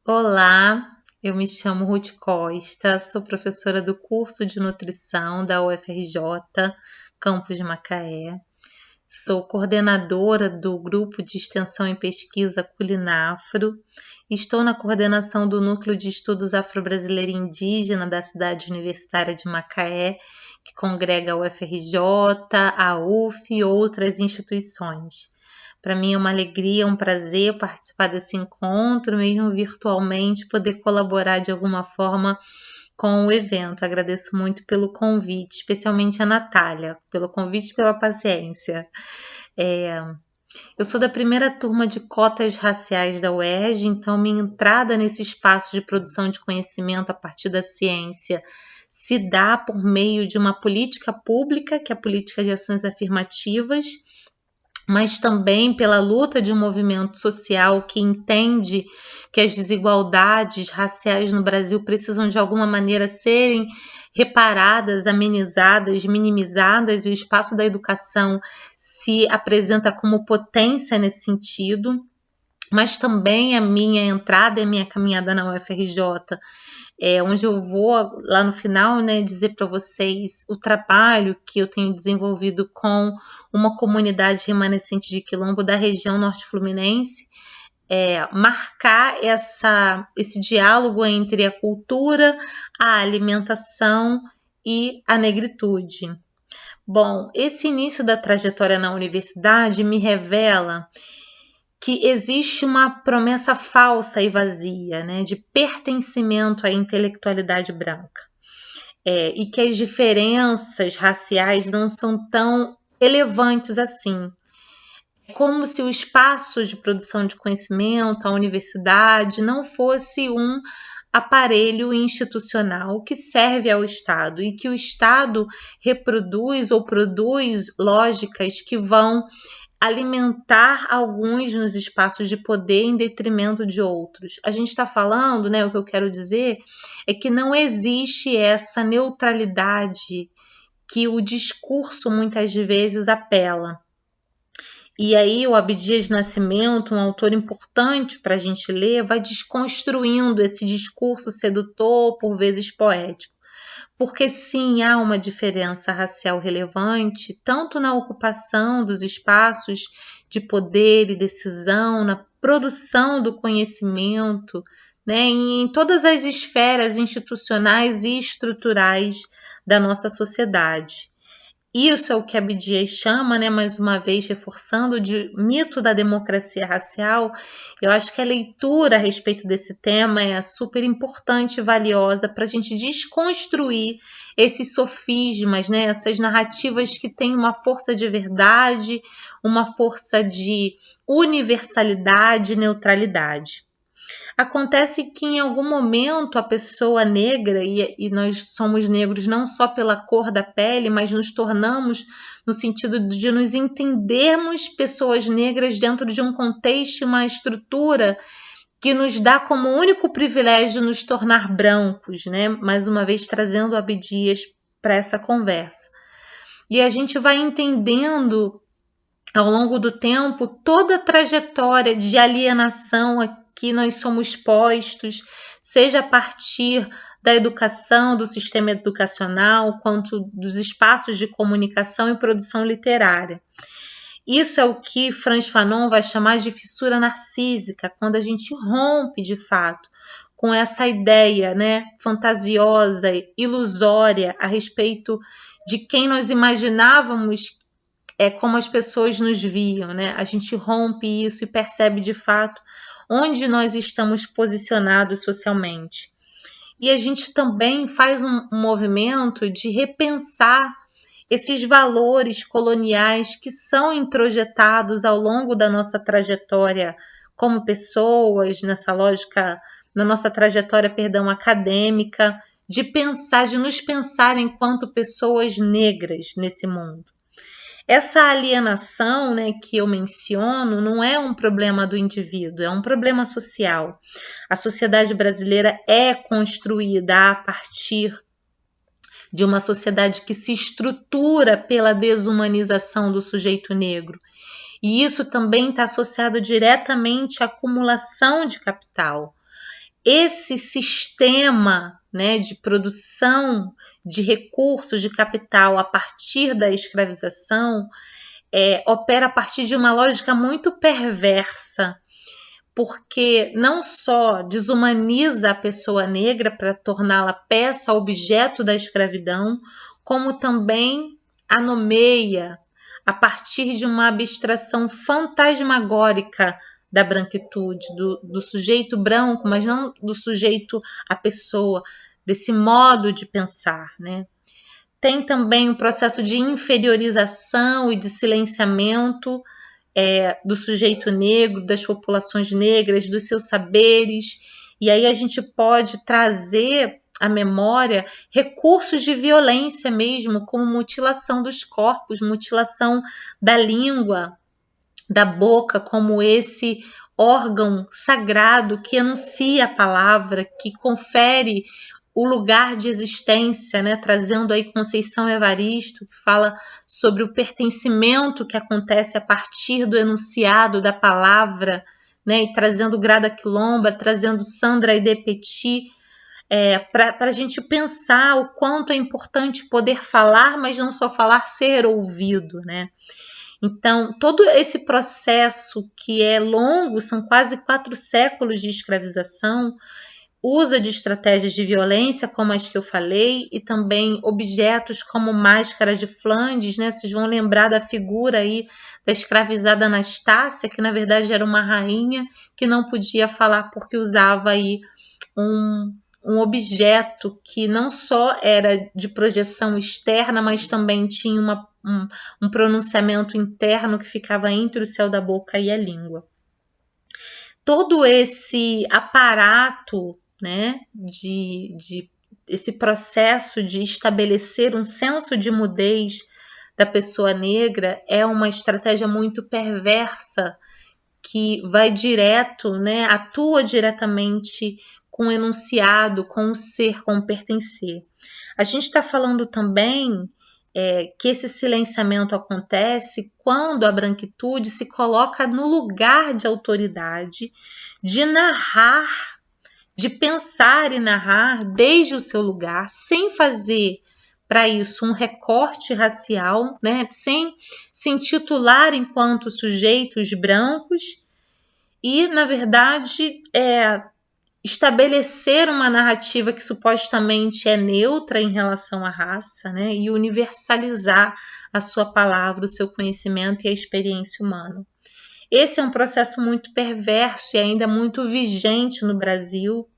Olá, eu me chamo Ruth Costa, sou professora do curso de nutrição da UFRJ, campus de Macaé. Sou coordenadora do grupo de extensão e pesquisa Culinafro. Estou na coordenação do Núcleo de Estudos Afro-Brasileiro e Indígena da cidade universitária de Macaé, que congrega a UFRJ, a UF e outras instituições. Para mim é uma alegria, um prazer participar desse encontro, mesmo virtualmente, poder colaborar de alguma forma com o evento. Agradeço muito pelo convite, especialmente a Natália, pelo convite e pela paciência. Eu sou da primeira turma de cotas raciais da UERJ, então minha entrada nesse espaço de produção de conhecimento a partir da ciência se dá por meio de uma política pública, que é a política de ações afirmativas, mas também pela luta de um movimento social que entende que as desigualdades raciais no Brasil precisam de alguma maneira serem reparadas, amenizadas, minimizadas, e o espaço da educação se apresenta como potência nesse sentido. Mas também a minha entrada e a minha caminhada na UFRJ, onde eu vou lá no final, né, dizer para vocês o trabalho que eu tenho desenvolvido com uma comunidade remanescente de quilombo da região norte fluminense, marcar esse diálogo entre a cultura, a alimentação e a negritude. Bom, esse início da trajetória na universidade me revela que existe uma promessa falsa e vazia, né, de pertencimento à intelectualidade branca, e que as diferenças raciais não são tão relevantes assim. É como se o espaço de produção de conhecimento, a universidade, não fosse um aparelho institucional que serve ao Estado e que o Estado reproduz ou produz lógicas que vão alimentar alguns nos espaços de poder em detrimento de outros. A gente está falando, né, o que eu quero dizer é que não existe essa neutralidade que o discurso muitas vezes apela. E aí o Abdias Nascimento, um autor importante para a gente ler, vai desconstruindo esse discurso sedutor, por vezes poético. Porque sim, há uma diferença racial relevante, tanto na ocupação dos espaços de poder e decisão, na produção do conhecimento, né, em todas as esferas institucionais e estruturais da nossa sociedade. Isso é o que Abdias chama, né, mais uma vez reforçando, de mito da democracia racial. Eu acho que a leitura a respeito desse tema é super importante e valiosa para a gente desconstruir esses sofismas, né, essas narrativas que têm uma força de verdade, uma força de universalidade e neutralidade. Acontece que em algum momento a pessoa negra, e nós somos negros não só pela cor da pele, mas nos tornamos no sentido de nos entendermos pessoas negras dentro de um contexto, uma estrutura que nos dá como único privilégio nos tornar brancos, né? Mais uma vez trazendo Abdias para essa conversa. E a gente vai entendendo ao longo do tempo toda a trajetória de alienação que nós somos postos, seja a partir da educação, do sistema educacional, quanto dos espaços de comunicação e produção literária. Isso é o que Frantz Fanon vai chamar de fissura narcísica, quando a gente rompe, de fato, com essa ideia, né, fantasiosa, ilusória a respeito de quem nós imaginávamos como as pessoas nos viam, né? A gente rompe isso e percebe, de fato, onde nós estamos posicionados socialmente. E a gente também faz um movimento de repensar esses valores coloniais que são introjetados ao longo da nossa trajetória como pessoas, nessa lógica, na nossa trajetória, acadêmica, de nos pensar enquanto pessoas negras nesse mundo. Essa alienação, né, que eu menciono não é um problema do indivíduo, é um problema social. A sociedade brasileira é construída a partir de uma sociedade que se estrutura pela desumanização do sujeito negro. E isso também está associado diretamente à acumulação de capital. Esse sistema, né, de produção de recursos de capital a partir da escravização opera a partir de uma lógica muito perversa, porque não só desumaniza a pessoa negra para torná-la peça, objeto da escravidão, como também a nomeia a partir de uma abstração fantasmagórica da branquitude, do sujeito branco, mas não do sujeito, a pessoa, desse modo de pensar, né? Tem também o processo de inferiorização e de silenciamento do sujeito negro, das populações negras, dos seus saberes. E aí a gente pode trazer à memória recursos de violência mesmo, como mutilação dos corpos, mutilação da língua, da boca, como esse órgão sagrado que anuncia a palavra, que confere o lugar de existência, né? Trazendo aí Conceição Evaristo, que fala sobre o pertencimento que acontece a partir do enunciado da palavra, né? E trazendo Grada Quilomba, trazendo Sandra Aidê Petit, para a gente pensar o quanto é importante poder falar, mas não só falar, ser ouvido, né? Então, todo esse processo que é longo, são quase 4 séculos de escravização, usa de estratégias de violência, como as que eu falei, e também objetos como máscara de Flandes, né? Vocês vão lembrar da figura aí da escravizada Anastácia, que na verdade era uma rainha que não podia falar porque usava aí um objeto que não só era de projeção externa, mas também tinha um pronunciamento interno que ficava entre o céu da boca e a língua. Todo esse aparato, né, esse processo de estabelecer um senso de mudez da pessoa negra é uma estratégia muito perversa que vai direto, né, atua diretamente com o enunciado, com o ser, com o pertencer. A gente está falando também que esse silenciamento acontece quando a branquitude se coloca no lugar de autoridade, de narrar, de pensar e narrar desde o seu lugar, sem fazer para isso um recorte racial, né? Sem se intitular enquanto sujeitos brancos e, na verdade, estabelecer uma narrativa que supostamente é neutra em relação à raça, né? E universalizar a sua palavra, o seu conhecimento e a experiência humana. Esse é um processo muito perverso e ainda muito vigente no Brasil,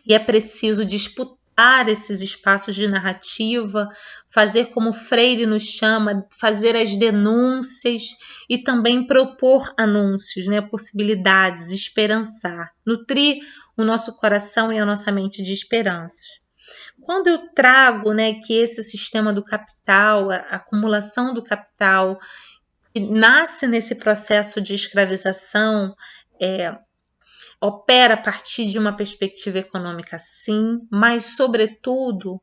e é preciso disputar esses espaços de narrativa, fazer como Freire nos chama, fazer as denúncias e também propor anúncios, né, possibilidades, esperançar, nutrir o nosso coração e a nossa mente de esperanças. Quando eu trago, né, que esse sistema do capital, a acumulação do capital, nasce nesse processo de escravização, opera a partir de uma perspectiva econômica, sim, mas, sobretudo,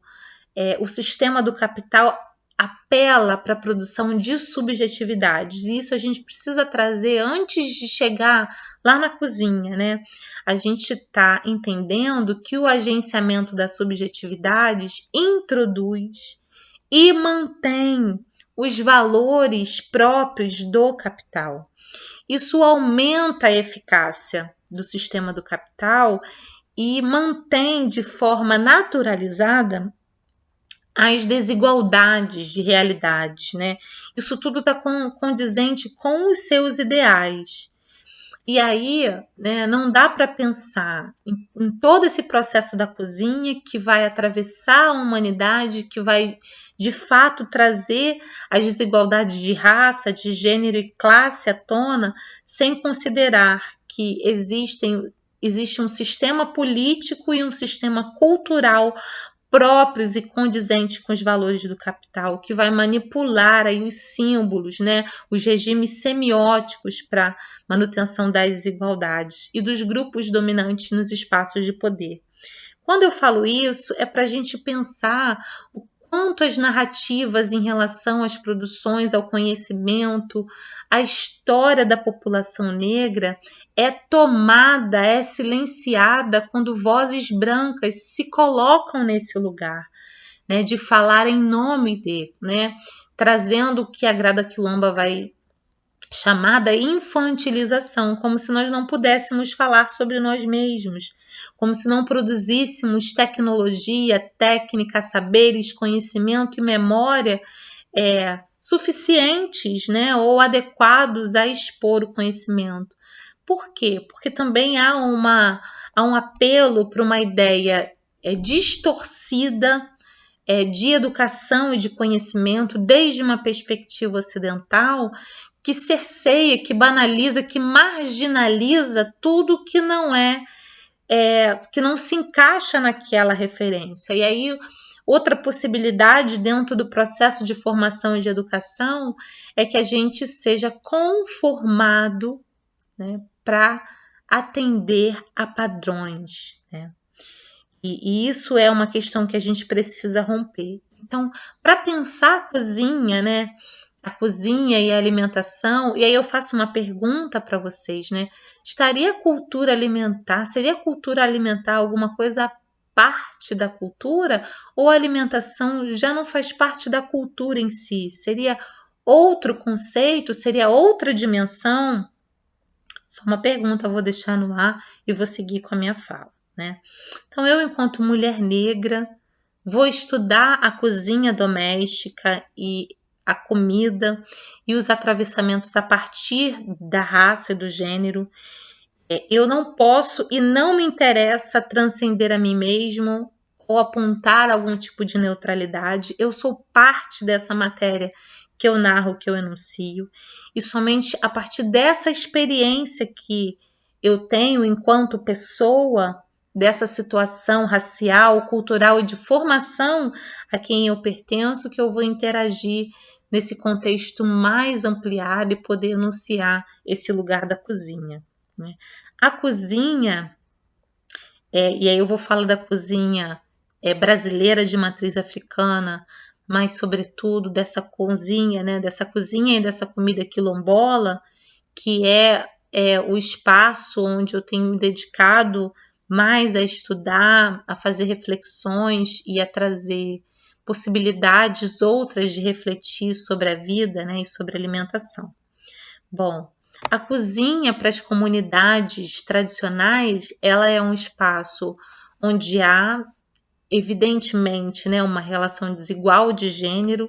o sistema do capital apela para a produção de subjetividades. E isso a gente precisa trazer antes de chegar lá na cozinha, né? A gente está entendendo que o agenciamento das subjetividades introduz e mantém os valores próprios do capital. Isso aumenta a eficácia do sistema do capital e mantém de forma naturalizada as desigualdades de realidades, né? Isso tudo está condizente com os seus ideais. E aí, né, não dá para pensar em todo esse processo da cozinha que vai atravessar a humanidade, que vai, de fato, trazer as desigualdades de raça, de gênero e classe à tona, sem considerar que existe um sistema político e um sistema cultural próprios e condizentes com os valores do capital, que vai manipular aí os símbolos, né, os regimes semióticos para manutenção das desigualdades e dos grupos dominantes nos espaços de poder. Quando eu falo isso, é para a gente pensar o quanto as narrativas em relação às produções, ao conhecimento, à história da população negra é tomada, é silenciada quando vozes brancas se colocam nesse lugar, né, de falar em nome de, né, trazendo o que a Grada Quilomba vai chamada infantilização, como se nós não pudéssemos falar sobre nós mesmos, como se não produzíssemos tecnologia, técnica, saberes, conhecimento e memória suficientes, né, ou adequados a expor o conhecimento. Por quê? Porque também há um apelo para uma ideia distorcida de educação e de conhecimento desde uma perspectiva ocidental que cerceia, que banaliza, que marginaliza tudo que não que não se encaixa naquela referência. E aí, outra possibilidade dentro do processo de formação e de educação é que a gente seja conformado, né, para atender a padrões, né? E isso é uma questão que a gente precisa romper. Então, para pensar a cozinha, né? A cozinha e a alimentação, e aí eu faço uma pergunta para vocês, né? Seria cultura alimentar alguma coisa à parte da cultura? Ou a alimentação já não faz parte da cultura em si? Seria outro conceito? Seria outra dimensão? Só uma pergunta, eu vou deixar no ar e vou seguir com a minha fala, né? Então, eu, enquanto mulher negra, vou estudar a cozinha doméstica e a comida e os atravessamentos a partir da raça e do gênero. Eu não posso e não me interessa transcender a mim mesmo ou apontar algum tipo de neutralidade. Eu sou parte dessa matéria que eu narro, que eu enuncio, e somente a partir dessa experiência que eu tenho enquanto pessoa, dessa situação racial, cultural e de formação a quem eu pertenço, que eu vou interagir nesse contexto mais ampliado e poder enunciar esse lugar da cozinha, né? A cozinha, e aí eu vou falar da cozinha brasileira de matriz africana, mas sobretudo dessa cozinha, né, dessa cozinha e dessa comida quilombola, que é o espaço onde eu tenho me dedicado mais a estudar, a fazer reflexões e a trazer possibilidades outras de refletir sobre a vida, né, e sobre a alimentação. Bom, a cozinha para as comunidades tradicionais, ela é um espaço onde há, evidentemente, né, uma relação desigual de gênero.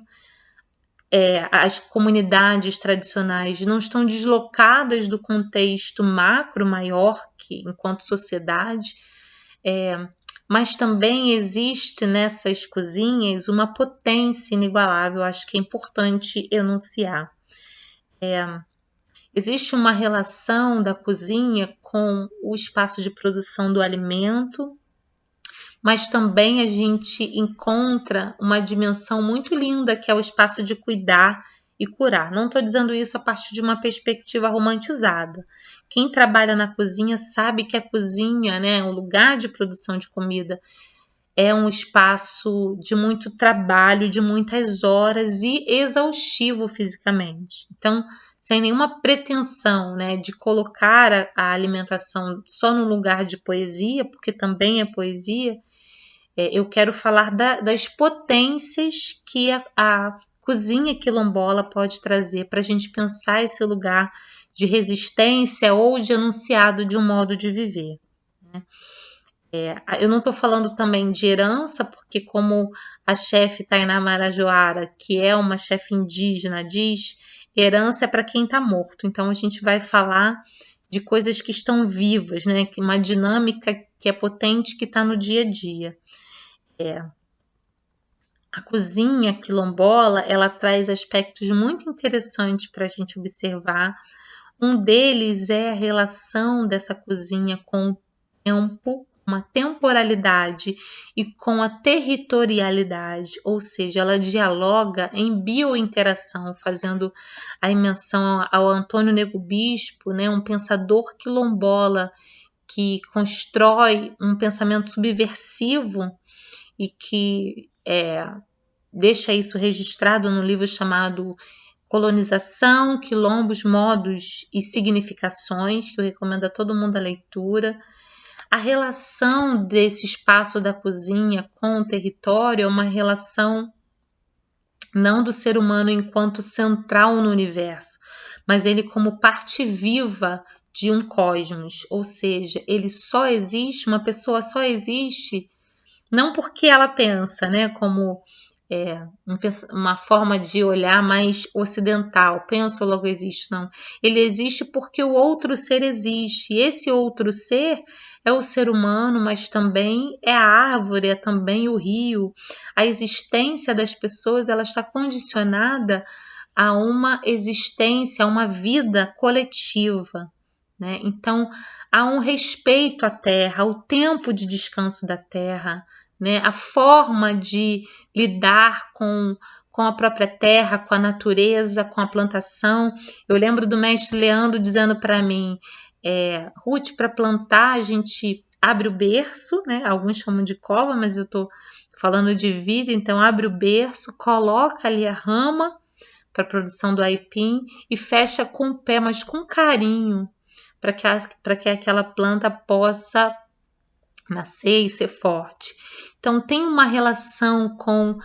As comunidades tradicionais não estão deslocadas do contexto macro maior que enquanto sociedade, mas também existe nessas cozinhas uma potência inigualável, acho que é importante enunciar. Existe uma relação da cozinha com o espaço de produção do alimento, mas também a gente encontra uma dimensão muito linda que é o espaço de cuidar e curar. Não estou dizendo isso a partir de uma perspectiva romantizada. Quem trabalha na cozinha sabe que a cozinha, né, o lugar de produção de comida, é um espaço de muito trabalho, de muitas horas e exaustivo fisicamente. Então, sem nenhuma pretensão, né, de colocar a alimentação só no lugar de poesia, porque também é poesia, eu quero falar das potências que a cozinha quilombola pode trazer para a gente pensar esse lugar de resistência ou de enunciado de um modo de viver, né? Eu não estou falando também de herança, porque como a chefe Tainá Marajoara, que é uma chefe indígena, diz, herança é para quem está morto. Então a gente vai falar de coisas que estão vivas, né? Uma dinâmica que é potente, que está no dia a dia. A cozinha quilombola, ela traz aspectos muito interessantes para a gente observar. Um deles é a relação dessa cozinha com o tempo, uma temporalidade e com a territorialidade, ou seja, ela dialoga em biointeração, fazendo a menção ao Antônio Nego Bispo, né, um pensador quilombola que constrói um pensamento subversivo e que deixa isso registrado no livro chamado Colonização, Quilombos, Modos e Significações, que eu recomendo a todo mundo a leitura. A relação desse espaço da cozinha com o território é uma relação não do ser humano enquanto central no universo, mas ele como parte viva de um cosmos, ou seja, ele só existe, uma pessoa só existe, não porque ela pensa, né, como uma forma de olhar mais ocidental, penso logo existe, não. Ele existe porque o outro ser existe, e esse outro ser é o ser humano, mas também é a árvore, é também o rio. A existência das pessoas, ela está condicionada a uma existência, a uma vida coletiva, né? Então, há um respeito à terra, ao tempo de descanso da terra, né? A forma de lidar com a própria terra, com a natureza, com a plantação. Eu lembro do mestre Leandro dizendo para mim, Ruth, para plantar a gente abre o berço, né? Alguns chamam de cova, mas eu estou falando de vida, então abre o berço, coloca ali a rama para a produção do aipim e fecha com o pé, mas com carinho, para que aquela planta possa nascer e ser forte. Então tem uma relação com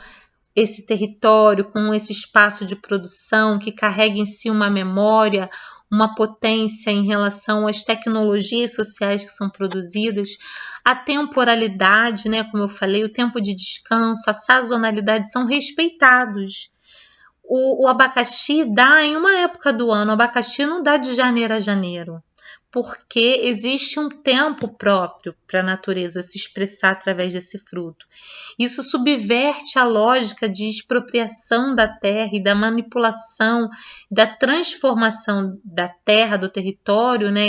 esse território, com esse espaço de produção que carrega em si uma memória, uma potência em relação às tecnologias sociais que são produzidas, a temporalidade, né, como eu falei, o tempo de descanso, a sazonalidade são respeitados. O abacaxi dá em uma época do ano, o abacaxi não dá de janeiro a janeiro, porque existe um tempo próprio para a natureza se expressar através desse fruto. Isso subverte a lógica de expropriação da terra e da manipulação, da transformação da terra, do território, né,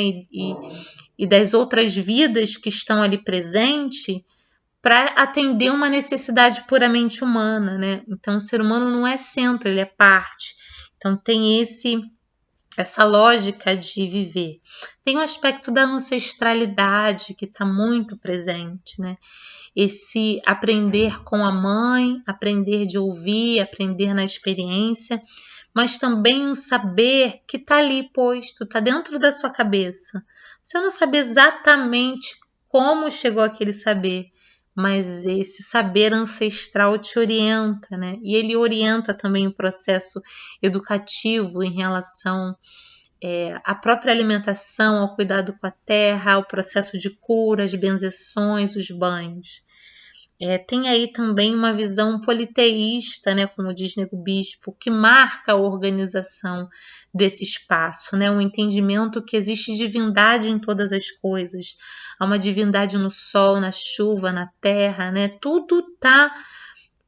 e das outras vidas que estão ali presentes, para atender uma necessidade puramente humana, né? Então, o ser humano não é centro, ele é parte. Então, tem essa lógica de viver. Tem o aspecto da ancestralidade que está muito presente, né? Esse aprender com a mãe, aprender de ouvir, aprender na experiência, mas também um saber que está ali posto, está dentro da sua cabeça. Você não sabe exatamente como chegou aquele saber, mas esse saber ancestral te orienta, né? E ele orienta também o processo educativo em relação à própria alimentação, ao cuidado com a terra, ao processo de cura, as benzeções, os banhos. Tem aí também uma visão politeísta, né, como diz Nego Bispo, que marca a organização desse espaço, né, um entendimento que existe divindade em todas as coisas. Há uma divindade no sol, na chuva, na terra, né, tudo está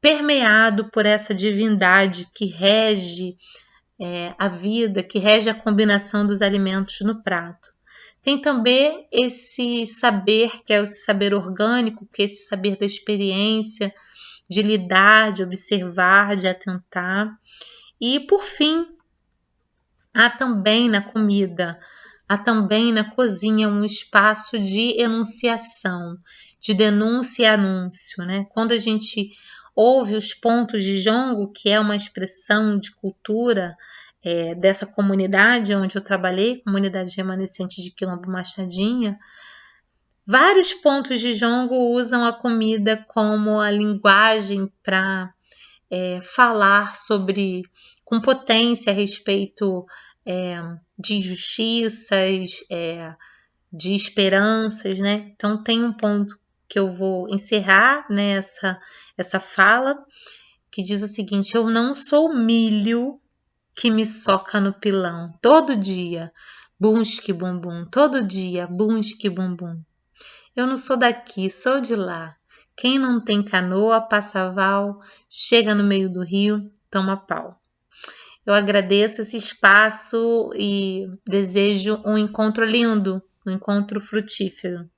permeado por essa divindade que rege a vida, que rege a combinação dos alimentos no prato. Tem também esse saber, que é esse saber orgânico, que é esse saber da experiência, de lidar, de observar, de atentar. E, por fim, há também na comida, há também na cozinha um espaço de enunciação, de denúncia e anúncio, né? Quando a gente ouve os pontos de jongo, que é uma expressão de cultura dessa comunidade onde eu trabalhei, comunidade remanescente de Quilombo Machadinha, vários pontos de jongo usam a comida como a linguagem para falar sobre, com potência a respeito de injustiças, de esperanças, né? Então tem um ponto que eu vou encerrar, né, essa fala, que diz o seguinte: eu não sou milho que me soca no pilão, todo dia, bunski bumbum, todo dia, bunski bumbum. Eu não sou daqui, sou de lá. Quem não tem canoa, passa val, chega no meio do rio, toma pau. Eu agradeço esse espaço e desejo um encontro lindo, um encontro frutífero.